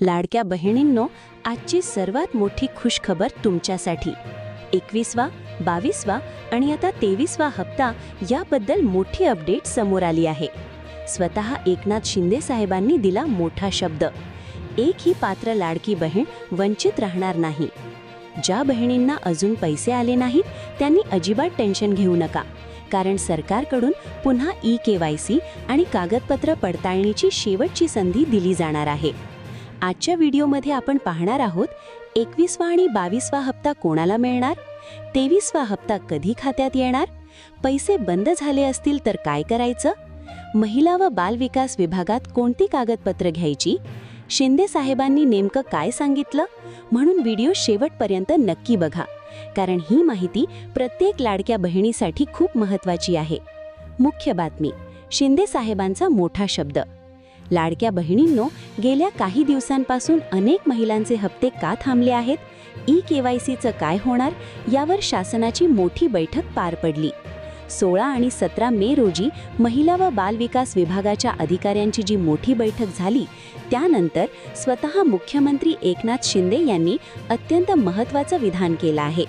लाडक्या बहिणींनो, आजची सर्वात मोठी खुशखबर तुमच्यासाठी. 21वा, 22वा आणि आता 23वा हप्ता याबद्दल मोठी अपडेट समोर आली आहे. स्वतः एकनाथ शिंदे साहेबांनी दिला मोठा शब्द. एकही पात्र लाडकी बहीण वंचित राहणार नाही. ज्या बहिणींना अजून पैसे आले नाहीत त्यांनी अजिबात टेन्शन घेऊ नका, कारण सरकारकडून पुन्हा KYC आणि कागदपत्र पडताळणीची शेवटची संधी दिली जाणार आहे. आजच्या व्हिडिओमध्ये आपण पाहणार आहोत 21वा आणि 22वा हप्ता कोणाला मिळणार, 23वा हप्ता कधी खात्यात येणार, पैसे बंद झाले असतील तर काय करायचं, महिला व बाल विकास विभागात कोणती कागदपत्र घ्यायची, शिंदे साहेबांनी नेमकं काय सांगितलं. म्हणून व्हिडिओ शेवटपर्यंत नक्की बघा, कारण ही माहिती प्रत्येक लाडक्या बहिणीसाठी खूप महत्त्वाची आहे. मुख्य बातमी: शिंदे साहेबांचा मोठा शब्द. लाडक्या बहिणींनो, गेल्या काही दिवसांपासून अनेक महिलांचे हप्ते का थांबले आहेत, KYCचं काय होणार यावर शासनाची मोठी बैठक पार पडली. 16 आणि 17 मे रोजी महिला व बाल विकास विभागाच्या अधिकाऱ्यांची जी मोठी बैठक झाली, त्यानंतर स्वतः मुख्यमंत्री एकनाथ शिंदे यांनी अत्यंत महत्त्वाचं विधान केलं आहे.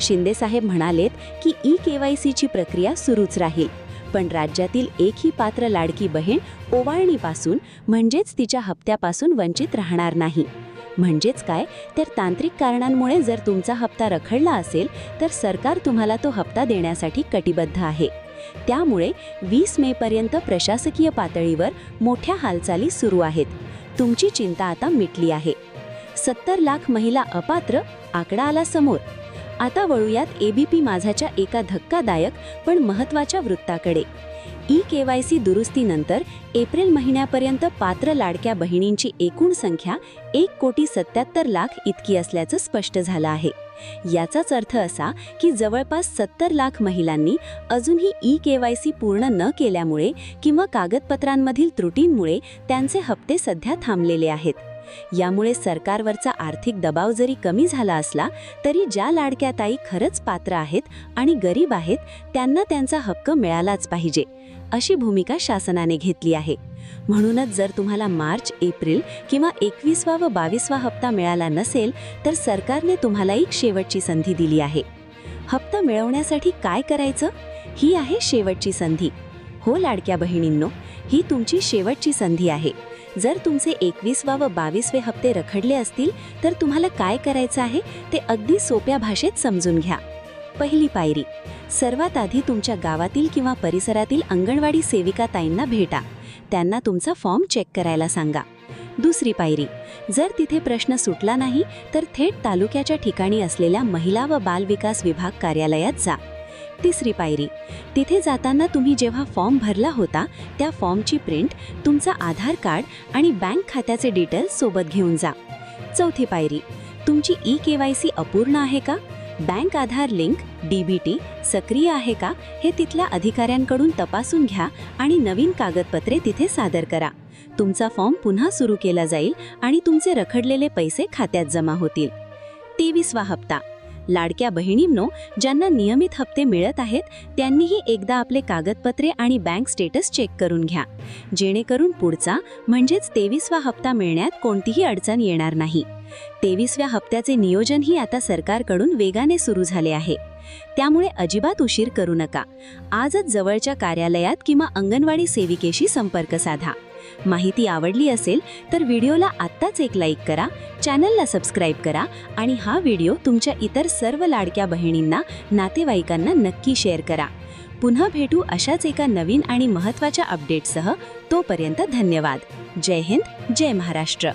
शिंदे साहेब म्हणालेत की KYCची प्रक्रिया सुरूच राहील, पण राज्यातील एकही पात्र लाडकी बहीण ओवाळणीपासून म्हणजेच तिच्या हप्त्यापासून वंचित राहणार नाही. म्हणजेच काय, तर तांत्रिक कारणांमुळे जर तुमचा हप्ता रखडला असेल तर सरकार तुम्हाला तो हप्ता देण्यासाठी कटिबद्ध आहे. त्यामुळे 20 मेपर्यंत प्रशासकीय पातळीवर मोठ्या हालचाली सुरू आहेत. तुमची चिंता आता मिटली आहे. 70 लाख महिला अपात्र, आकडा आला समोर. आता वळूयात ABP माझाच्या एका धक्कादायक पण महत्त्वाच्या वृत्ताकडे. KYC दुरुस्तीनंतर एप्रिल महिन्यापर्यंत पात्र लाडक्या बहिणींची एकूण संख्या 1,77,00,000 इतकी असल्याचं स्पष्ट झालं आहे. याचाच अर्थ असा की जवळपास 70 लाख महिलांनी अजूनही KYC पूर्ण न केल्यामुळे किंवा कागदपत्रांमधील त्रुटींमुळे त्यांचे हप्ते सध्या थांबलेले आहेत. यामुळे सरकारवरचा आर्थिक दबाव जरी कमी झाला असला तरी ज्या लाडक्या ताई खरंच पात्र आहेत आणि गरीब आहेत त्यांना त्यांचा हक्क मिळालाच पाहिजे, अशी भूमिका शासनाने घेतली आहे. म्हणूनच जर तुम्हाला मार्च, एप्रिल किंवा 21वा व 22वा हप्ता मिळाला नसेल तर सरकारने तुम्हाला एक शेवटची संधी दिली आहे. हप्ता मिळवण्यासाठी काय करायचं, ही आहे शेवटची संधी. हो लाडक्या बहिणींनो, ही तुमची शेवटची संधी आहे. जर तुमचे 21वा व 22वे हप्ते रखडले असतील तर तुम्हाला काय करायचं आहे ते अगदी सोप्या भाषेत समजून घ्या. पहिली पायरी: सर्वात आधी तुमच्या गावातील किंवा परिसरातील अंगणवाडी सेविका ताईंना भेटा. त्यांना तुमचा फॉर्म चेक करायला सांगा. दुसरी पायरी: जर तिथे प्रश्न सुटला नाही तर थेट तालुक्याच्या ठिकाणी असलेल्या महिला व बाल विकास विभाग कार्यालयात जा. तिसरी पायरी: तिथे जाताना तुम्ही जेव्हा फॉर्म भरला होता त्या फॉर्मची प्रिंट, तुमचा आधार कार्ड आणि बँक खात्याचे डिटेल्स सोबत घेऊन जा. चौथी पायरी: तुमची KYC अपूर्ण आहे का, बँक आधार लिंक DBT सक्रिय आहे का, हे तिथल्या अधिकाऱ्यांकडून तपासून घ्या आणि नवीन कागदपत्रे तिथे सादर करा. तुमचा फॉर्म पुन्हा सुरू केला जाईल आणि तुमचे रखडलेले पैसे खात्यात जमा होतील. 23वा हप्ता. लाडक्या बहिणींनो, ज्यांना नियमित हप्ते मिळत आहेत त्यांनीही एकदा आपले कागदपत्रे आणि बँक स्टेटस चेक करून घ्या, जेणेकरून पुढचा म्हणजेच 23वा हप्ता मिळण्यात कोणतीही अडचण येणार नाही. 23व्या हप्त्याचे नियोजनही आता सरकारकडून वेगाने सुरू झाले आहे. त्यामुळे अजिबात उशीर करू नका. आजच जवळच्या कार्यालयात किंवा अंगणवाडी सेविकेशी संपर्क साधा. माहिती आवडली असेल तर व्हिडिओला आत्ताच एक लाईक करा, चॅनलला सबस्क्राईब करा आणि हा व्हिडिओ तुमच्या इतर सर्व लाडक्या बहिणींना, नातेवाईकांना नक्की शेअर करा. पुन्हा भेटू अशाच एका नवीन आणि महत्त्वाच्या अपडेटसह. तोपर्यंत धन्यवाद. जय हिंद, जय महाराष्ट्र.